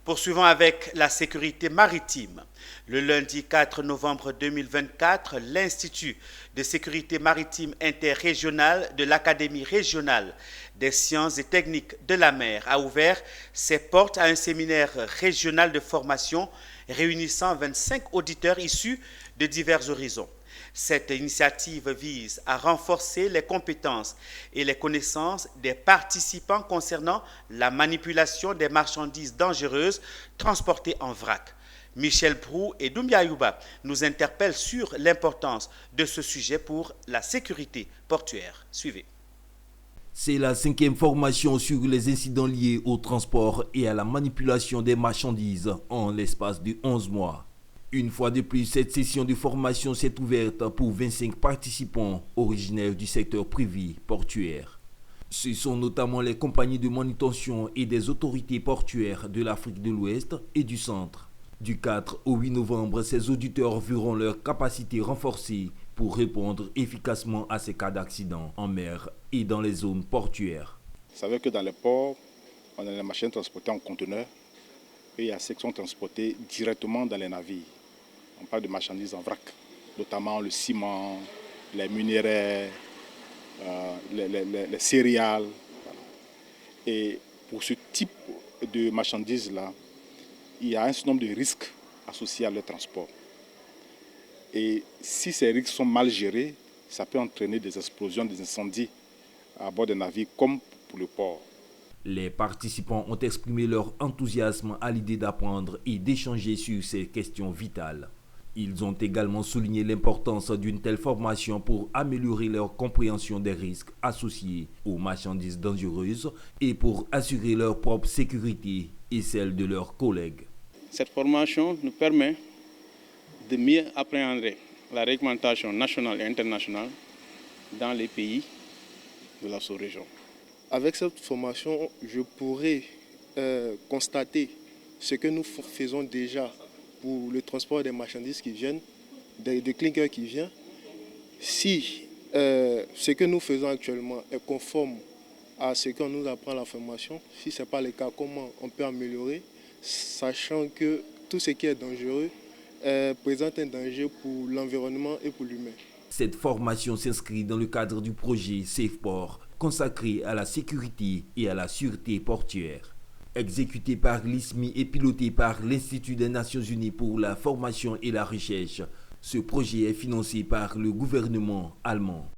Poursuivons avec la sécurité maritime. Le lundi 4 novembre 2024, l'Institut de sécurité maritime interrégionale de l'Académie régionale des sciences et techniques de la mer a ouvert ses portes à un séminaire régional de formation réunissant 25 auditeurs issus de divers horizons. Cette initiative vise à renforcer les compétences et les connaissances des participants concernant la manipulation des marchandises dangereuses transportées en vrac. Michel Prou et Doumbia Ayouba nous interpellent sur l'importance de ce sujet pour la sécurité portuaire. Suivez. C'est la 5e formation sur les incidents liés au transport et à la manipulation des marchandises en l'espace de 11 mois. Une fois de plus, cette session de formation s'est ouverte pour 25 participants originaires du secteur privé portuaire. Ce sont notamment les compagnies de manutention et des autorités portuaires de l'Afrique de l'Ouest et du Centre. Du 4 au 8 novembre, ces auditeurs verront leur capacité renforcée pour répondre efficacement à ces cas d'accident en mer et dans les zones portuaires. Vous savez que dans les ports, on a les machines transportées en conteneurs et il y a ceux qui sont transportés directement dans les navires. On parle de marchandises en vrac, notamment le ciment, les minerais, les céréales. Voilà. Et pour ce type de marchandises-là, il y a un certain nombre de risques associés à leur transport. Et si ces risques sont mal gérés, ça peut entraîner des explosions, des incendies à bord des navires comme pour le port. Les participants ont exprimé leur enthousiasme à l'idée d'apprendre et d'échanger sur ces questions vitales. Ils ont également souligné l'importance d'une telle formation pour améliorer leur compréhension des risques associés aux marchandises dangereuses et pour assurer leur propre sécurité et celle de leurs collègues. Cette formation nous permet de mieux appréhender la réglementation nationale et internationale dans les pays de la sous-région. Avec cette formation, je pourrais constater ce que nous faisons déjà pour le transport des marchandises qui viennent, des clinkers qui viennent. Si ce que nous faisons actuellement est conforme à ce qu'on nous apprend à la formation, si ce n'est pas le cas, comment on peut améliorer, sachant que tout ce qui est dangereux présente un danger pour l'environnement et pour l'humain. Cette formation s'inscrit dans le cadre du projet SafePort, consacré à la sécurité et à la sûreté portuaire. Exécuté par l'ISMI et piloté par l'Institut des Nations Unies pour la formation et la recherche, ce projet est financé par le gouvernement allemand.